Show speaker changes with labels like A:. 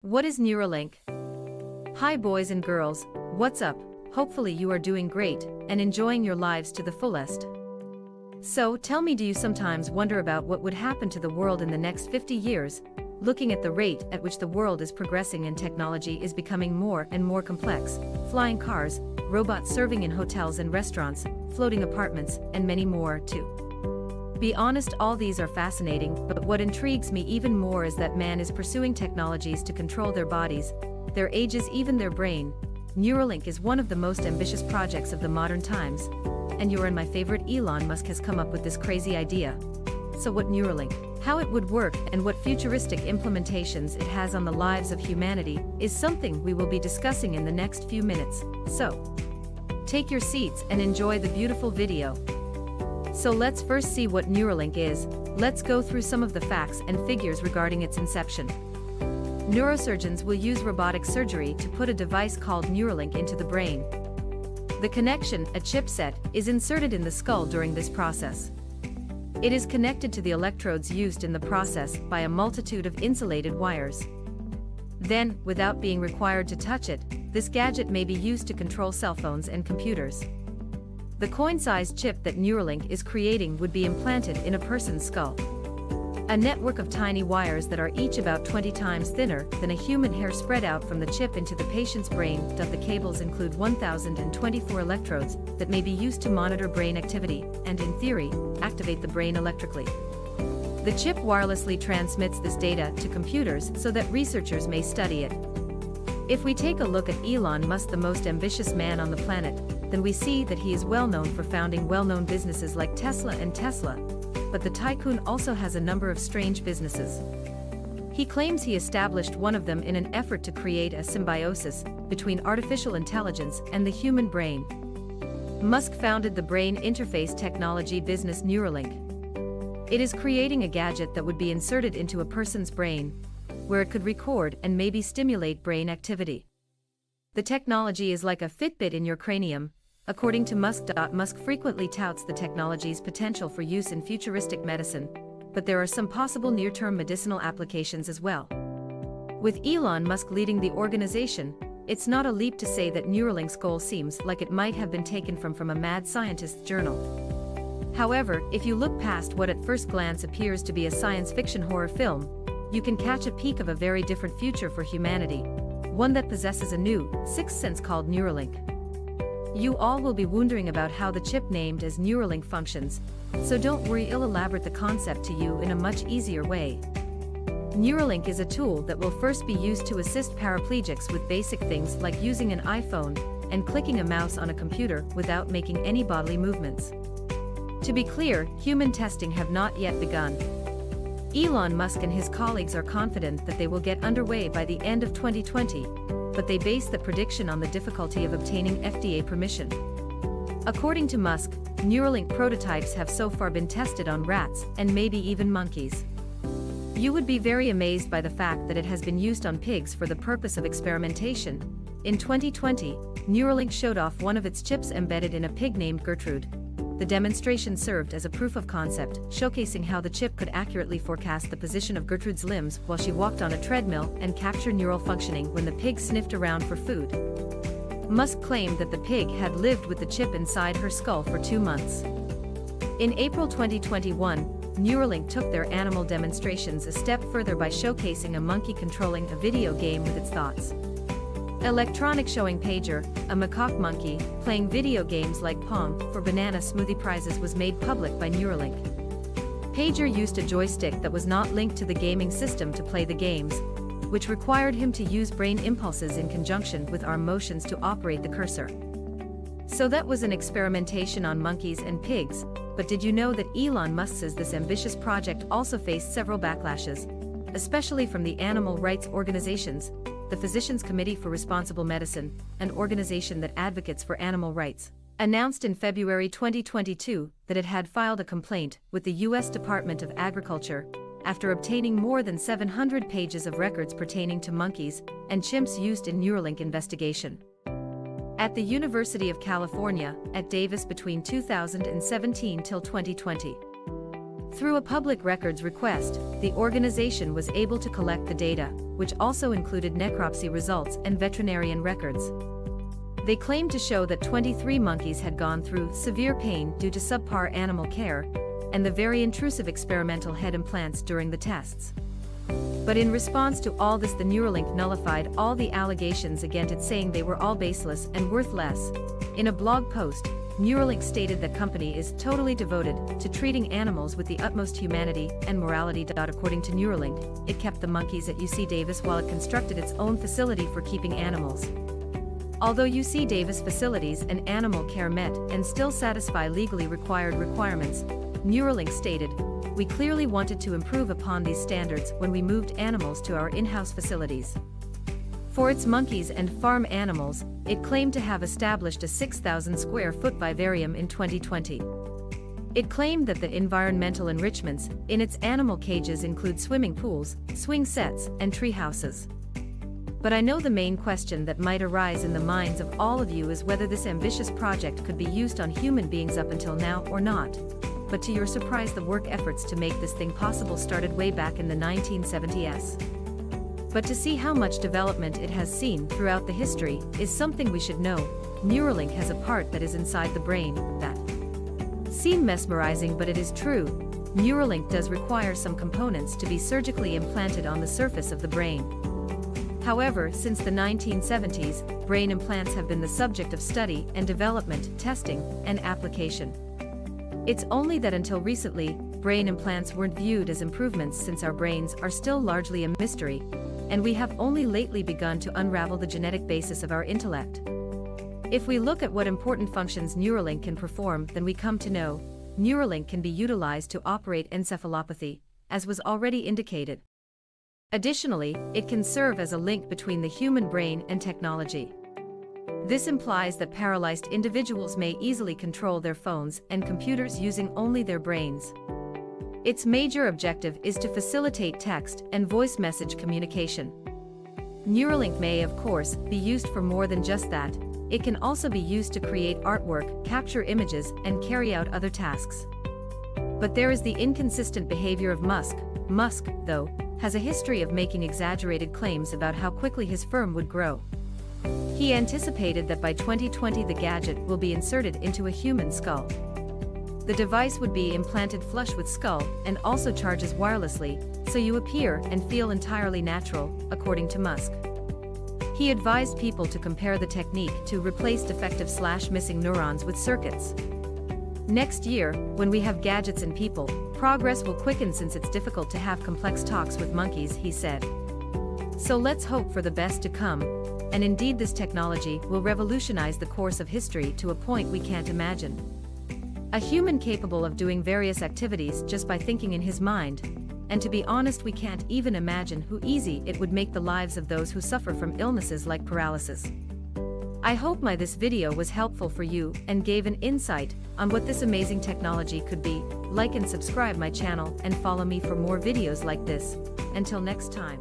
A: What is Neuralink? Hi boys and girls, what's up? Hopefully you are doing great and enjoying your lives to the fullest. So tell me, do you sometimes wonder about what would happen to the world in the next 50 years, looking at the rate at which the world is progressing and technology is becoming more and more complex, flying cars, robots serving in hotels and restaurants, floating apartments, and many more too. Be honest, all these are fascinating, but what intrigues me even more is that man is pursuing technologies to control their bodies, their ages, even their brain. Neuralink is one of the most ambitious projects of the modern times, and my favorite Elon Musk has come up with this crazy idea. So what Neuralink, how it would work, and what futuristic implementations it has on the lives of humanity is something we will be discussing in the next few minutes. So take your seats and enjoy the beautiful video. So let's first see what Neuralink is. Let's go through some of the facts and figures regarding its inception. Neurosurgeons will use robotic surgery to put a device called Neuralink into the brain. The connection, a chipset, is inserted in the skull during this process. It is connected to the electrodes used in the process by a multitude of insulated wires. Then, without being required to touch it, this gadget may be used to control cell phones and computers. The coin-sized chip that Neuralink is creating would be implanted in a person's skull. A network of tiny wires that are each about 20 times thinner than a human hair spread out from the chip into the patient's brain. The cables include 1,024 electrodes that may be used to monitor brain activity and, in theory, activate the brain electrically. The chip wirelessly transmits this data to computers so that researchers may study it. If we take a look at Elon Musk, the most ambitious man on the planet, then we see that he is well known for founding well-known businesses like Tesla and Tesla. But the tycoon also has a number of strange businesses. He claims he established one of them in an effort to create a symbiosis between artificial intelligence and the human brain. Musk founded the brain interface technology business Neuralink. It is creating a gadget that would be inserted into a person's brain, where it could record and maybe stimulate brain activity. The technology is like a Fitbit in your cranium, according to Musk. Musk frequently touts the technology's potential for use in futuristic medicine, but there are some possible near-term medicinal applications as well. With Elon Musk leading the organization, it's not a leap to say that Neuralink's goal seems like it might have been taken from a mad scientist's journal. However, if you look past what at first glance appears to be a science fiction horror film, you can catch a peek of a very different future for humanity, one that possesses a new, sixth sense called Neuralink. You all will be wondering about how the chip named as Neuralink functions, so don't worry, I'll elaborate the concept to you in a much easier way. Neuralink is a tool that will first be used to assist paraplegics with basic things like using an iPhone and clicking a mouse on a computer without making any bodily movements. To be clear, human testing have not yet begun. Elon Musk and his colleagues are confident that they will get underway by the end of 2020, but they base the prediction on the difficulty of obtaining FDA permission. According to Musk, Neuralink prototypes have so far been tested on rats and maybe even monkeys. You would be very amazed by the fact that it has been used on pigs for the purpose of experimentation. In 2020, Neuralink showed off one of its chips embedded in a pig named Gertrude. The demonstration served as a proof of concept, showcasing how the chip could accurately forecast the position of Gertrude's limbs while she walked on a treadmill and capture neural functioning when the pig sniffed around for food. Musk claimed that the pig had lived with the chip inside her skull for 2 months. In April 2021, Neuralink took their animal demonstrations a step further by showcasing a monkey controlling a video game with its thoughts. Electronic showing Pager, a macaque monkey, playing video games like Pong for banana smoothie prizes was made public by Neuralink. Pager used a joystick that was not linked to the gaming system to play the games, which required him to use brain impulses in conjunction with arm motions to operate the cursor. So that was an experimentation on monkeys and pigs, but did you know that Elon Musk says this ambitious project also faced several backlashes, especially from the animal rights organizations, the Physicians Committee for Responsible Medicine, an organization that advocates for animal rights, announced in February 2022 that it had filed a complaint with the U.S. Department of Agriculture after obtaining more than 700 pages of records pertaining to monkeys and chimps used in Neuralink investigation. At the University of California, at Davis between 2017 till 2020. Through a public records request, the organization was able to collect the data, which also included necropsy results and veterinarian records. They claimed to show that 23 monkeys had gone through severe pain due to subpar animal care, and the very intrusive experimental head implants during the tests. But in response to all this, the Neuralink nullified all the allegations against it, saying they were all baseless and worth less. In a blog post, Neuralink stated that company is totally devoted to treating animals with the utmost humanity and morality. According to Neuralink, it kept the monkeys at UC Davis while it constructed its own facility for keeping animals. Although UC Davis facilities and animal care met and still satisfy legally required requirements, Neuralink stated, "We clearly wanted to improve upon these standards when we moved animals to our in-house facilities." For its monkeys and farm animals, it claimed to have established a 6,000 square foot vivarium in 2020. It claimed that the environmental enrichments in its animal cages include swimming pools, swing sets, and tree houses. But I know the main question that might arise in the minds of all of you is whether this ambitious project could be used on human beings up until now or not. But to your surprise, the work efforts to make this thing possible started way back in the 1970s. But to see how much development it has seen throughout the history is something we should know. Neuralink has a part that is inside the brain that seems mesmerizing, but it is true. Neuralink does require some components to be surgically implanted on the surface of the brain. However, since the 1970s, brain implants have been the subject of study and development, testing, and application. It's only that until recently, brain implants weren't viewed as improvements, since our brains are still largely a mystery, and we have only lately begun to unravel the genetic basis of our intellect. If we look at what important functions Neuralink can perform, then we come to know Neuralink can be utilized to operate encephalopathy, as was already indicated. Additionally, it can serve as a link between the human brain and technology. This implies that paralyzed individuals may easily control their phones and computers using only their brains. Its major objective is to facilitate text and voice message communication. Neuralink may, of course, be used for more than just that. It can also be used to create artwork, capture images, and carry out other tasks. But there is the inconsistent behavior of Musk. Musk, though, has a history of making exaggerated claims about how quickly his firm would grow. He anticipated that by 2020 the gadget will be inserted into a human skull. The device would be implanted flush with skull and also charges wirelessly, so you appear and feel entirely natural, according to Musk. He advised people to compare the technique to replace defective/missing neurons with circuits. Next year, when we have gadgets and people, progress will quicken, since it's difficult to have complex talks with monkeys, he said. So let's hope for the best to come, and indeed this technology will revolutionize the course of history to a point we can't imagine. A human capable of doing various activities just by thinking in his mind, and to be honest, we can't even imagine how easy it would make the lives of those who suffer from illnesses like paralysis. I hope this video was helpful for you and gave an insight on what this amazing technology could be. Like and subscribe my channel and follow me for more videos like this. Until next time.